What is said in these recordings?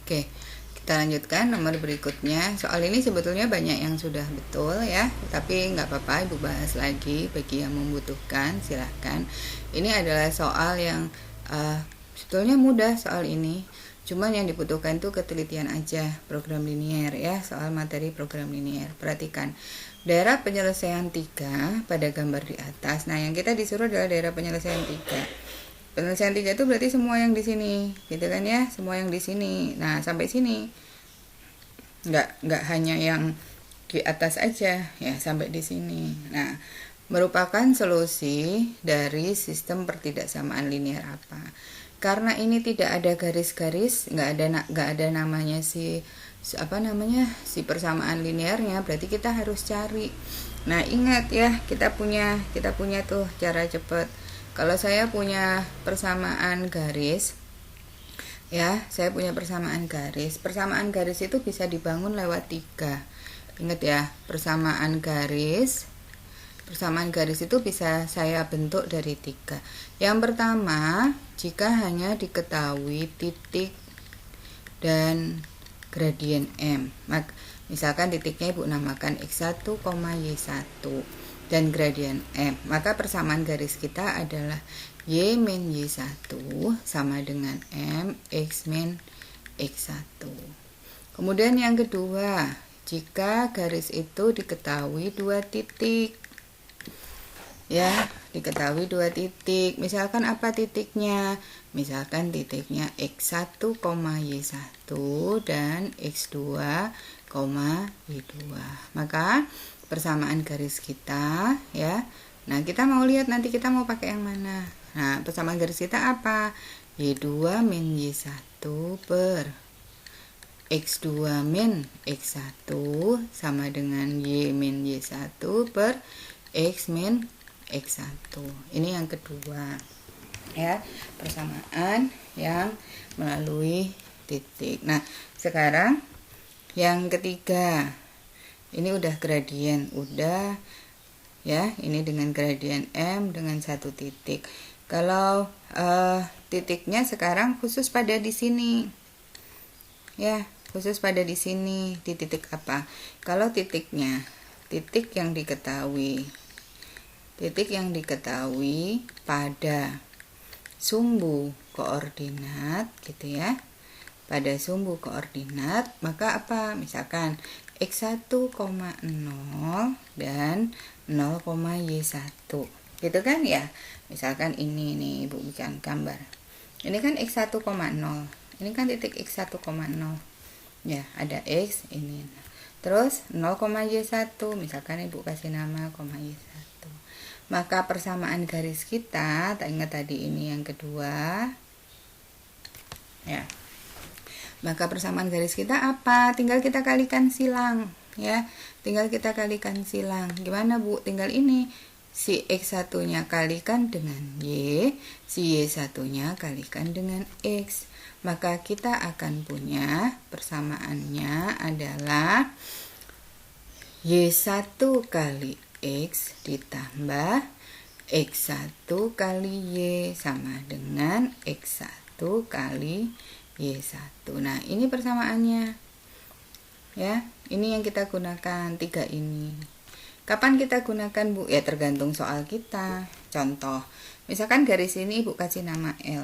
Oke, kita lanjutkan nomor berikutnya. Soal ini sebetulnya banyak yang sudah betul ya, tapi nggak apa-apa, Ibu bahas lagi bagi yang membutuhkan, silahkan. Ini adalah soal yang sebetulnya mudah soal ini. Cuman yang dibutuhkan itu ketelitian aja, program linier ya, soal materi program linier. Perhatikan, daerah penyelesaian 3 pada gambar di atas. Nah, yang kita disuruh adalah daerah penyelesaian 3. Penyelesaian 3 itu berarti semua yang di sini, gitu kan ya, semua yang di sini. Nah, sampai sini. Nggak hanya yang di atas aja, ya, sampai di sini. Nah, merupakan solusi dari sistem pertidaksamaan linear apa? Karena ini tidak ada garis-garis, nggak ada namanya si persamaan linearnya, berarti kita harus cari. Nah, ingat ya, kita punya tuh cara cepat. Kalau saya punya persamaan garis, ya, saya punya persamaan garis. Persamaan garis itu bisa dibangun lewat 3. Ingat ya, persamaan garis itu bisa saya bentuk dari 3. Yang pertama, jika hanya diketahui titik dan gradien M. Misalkan titiknya Ibu namakan X1, Y1 dan gradien M, maka persamaan garis kita adalah Y min Y1 sama dengan M X min X1. Kemudian yang kedua, jika garis itu diketahui 2 titik, ya, diketahui 2 titik. Misalkan apa titiknya? Misalkan titiknya X1, Y1 dan X2, Y2. Maka persamaan garis kita, ya. Nah, kita mau lihat nanti kita mau pakai yang mana. Nah, persamaan garis kita apa? Y2 min Y1 per X2 min X1 sama dengan Y min Y1 per X min X1. Ini yang kedua, ya, persamaan yang melalui titik. Nah, sekarang yang ketiga, ini udah gradien, udah ya, ini dengan gradien M dengan 1 titik. Kalau titiknya sekarang khusus pada di sini, ya, khusus pada di sini. Di titik apa? Kalau titiknya, titik yang diketahui pada sumbu koordinat, gitu ya, pada sumbu koordinat, maka apa? Misalkan X1, 0 dan 0, Y1, gitu kan ya. Misalkan ini nih, Ibu bikin gambar. Ini kan X1, 0. Ini kan titik X1, 0. Ya, ada X ini. Terus 0, Y1, misalkan Ibu kasih nama, Y1. Maka persamaan garis kita, tak ingat tadi ini yang kedua. Ya. Maka persamaan garis kita apa? Tinggal kita kalikan silang, ya. Tinggal kita kalikan silang. Gimana, Bu? Tinggal ini si X1-nya kalikan dengan Y, si Y1-nya kalikan dengan X. Maka kita akan punya persamaannya adalah Y1 kali X ditambah X1 kali Y sama dengan X1 kali Y1. Nah, ini persamaannya. Ya, ini yang kita gunakan 3 ini. Kapan kita gunakan, Bu? Ya, tergantung soal kita. Contoh, misalkan garis ini Ibu kasih nama L.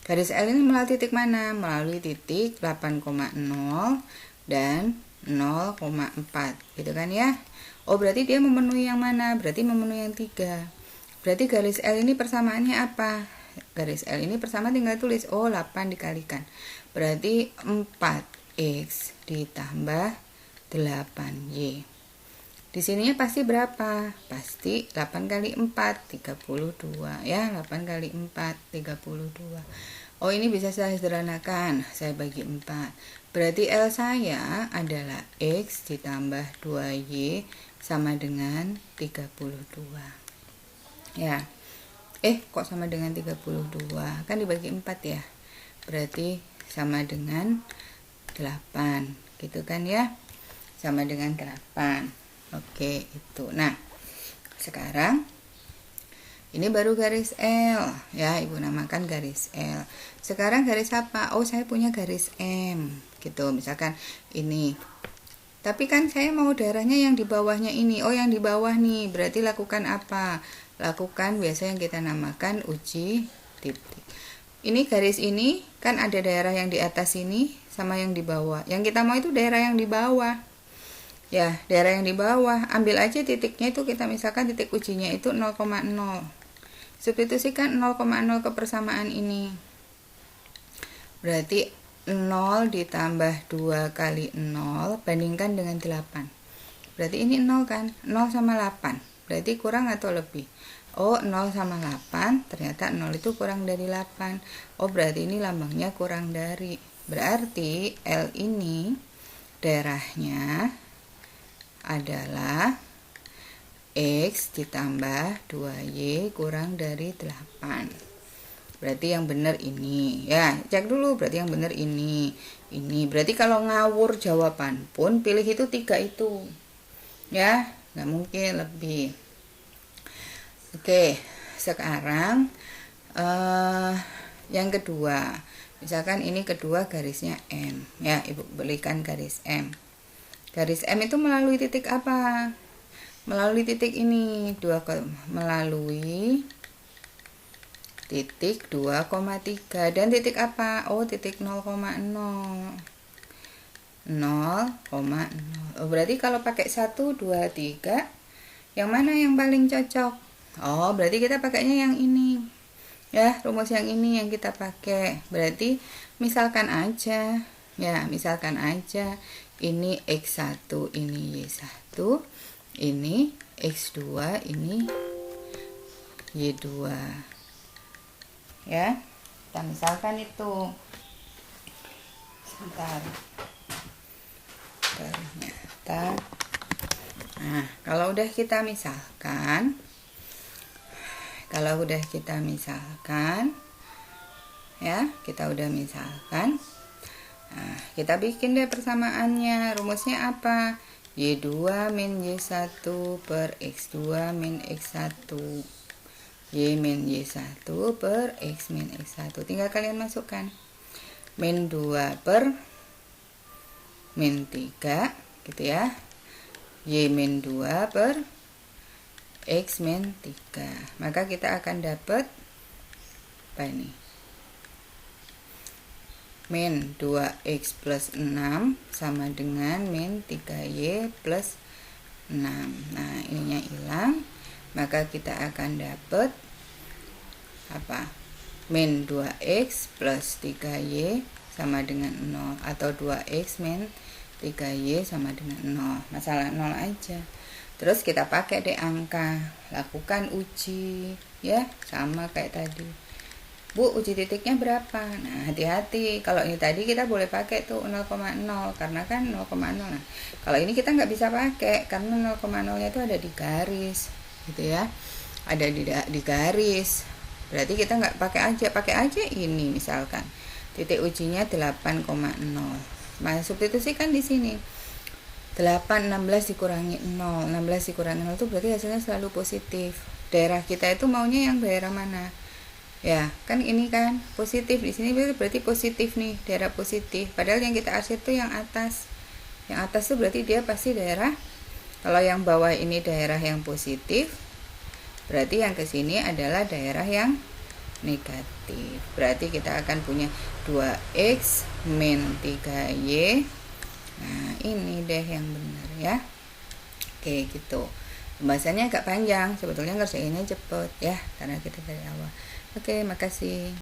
Garis L ini melalui titik mana? Melalui titik 8,0 dan 0,4, gitu kan ya. Oh, berarti dia memenuhi yang mana? Berarti memenuhi yang 3. Berarti garis L ini persamaannya apa? Garis L ini persamaan tinggal tulis, 8 dikalikan. Berarti 4X ditambah 8Y. Di sininya pasti berapa? Pasti 8 kali 4, 32. Ya, 8 kali 4, 32. Oh, ini bisa saya sederhanakan. Saya bagi 4. Berarti L saya adalah X ditambah 2Y sama dengan 32. Ya. Kok sama dengan 32? Kan dibagi 4 ya. Berarti sama dengan 8. Gitu kan ya? Sama dengan 8. Oke, itu. Nah, sekarang Ini baru garis L, ya Ibu namakan garis L. Sekarang garis apa? Oh, saya punya garis M, gitu. Misalkan ini. Tapi kan saya mau daerahnya yang di bawahnya ini. Oh, yang di bawah nih. Berarti lakukan apa? Lakukan biasa yang kita namakan uji titik. Ini garis ini kan ada daerah yang di atas ini sama yang di bawah. Yang kita mau itu daerah yang di bawah. Ya, daerah yang di bawah. Ambil aja titiknya itu, kita misalkan titik ujinya itu 0,0. Substitusikan 0,0 ke persamaan ini. Berarti 0 ditambah 2 kali 0 bandingkan dengan 8. Berarti ini 0 kan? 0 sama 8. Berarti kurang atau lebih? Oh, 0 sama 8. Ternyata 0 itu kurang dari 8. Oh, berarti ini lambangnya kurang dari. Berarti L ini daerahnya adalah X ditambah 2Y kurang dari 8. Berarti yang benar ini. Ya, cek dulu, berarti yang benar ini. Ini berarti kalau ngawur jawaban pun pilih itu 3 itu. Ya, nggak mungkin lebih. Oke, sekarang yang kedua. Misalkan ini kedua garisnya M. Ya, Ibu berikan garis M. Garis M itu melalui titik apa? Melalui titik ini, melalui titik 2,3. Dan titik apa? Oh, titik 0,0. 0,0. Oh, berarti kalau pakai 1, 2, 3, yang mana yang paling cocok? Oh, berarti kita pakainya yang ini. Ya, rumus yang ini yang kita pakai. Berarti misalkan aja, ya, misalkan aja ini X1, ini Y1, ini X2, ini Y2. Ya, kita misalkan itu. Sebentar. Ternyata. Nah, kalau udah kita misalkan, ya, kita udah misalkan. Nah, kita bikin deh persamaannya. Rumusnya apa? Y2 min Y1 per X2 min X1. Y min Y1 per X min X1. Tinggal kalian masukkan. Min 2 per min 3, gitu ya. Y min 2 per X min 3. Maka kita akan dapat apa ini? Min 2X plus 6 sama dengan min 3Y plus 6. Nah, ininya hilang. Maka kita akan dapat apa? Min 2X plus 3Y sama dengan 0. Atau 2X min 3Y sama dengan 0. Masalah 0 aja. Terus kita pakai deh angka. Lakukan uji. Ya, sama kayak tadi. Bu, uji titiknya berapa? Nah, hati-hati. Kalau ini tadi kita boleh pakai tuh 0,0 karena kan 0,0. Nah, kalau ini kita nggak bisa pakai karena 0,0-nya itu ada di garis, gitu ya. Ada di garis. Berarti kita nggak pakai aja ini misalkan. Titik ujinya 8,0. Nah, substitusikan di sini. 8 16 dikurangi 0. 16 dikurangi 0 itu berarti hasilnya selalu positif. Daerah kita itu maunya yang daerah mana? Ya, kan ini kan positif. Di sini berarti positif nih, daerah positif. Padahal yang kita arsir itu yang atas. Yang atas itu berarti dia pasti daerah. Kalau yang bawah ini daerah yang positif, berarti yang ke sini adalah daerah yang negatif. Berarti kita akan punya 2X min 3Y. Nah, ini deh yang benar ya. Oke, gitu. Pembahasannya agak panjang, sebetulnya ngerjainnya cepet ya, karena kita dari awal. Oke, makasih.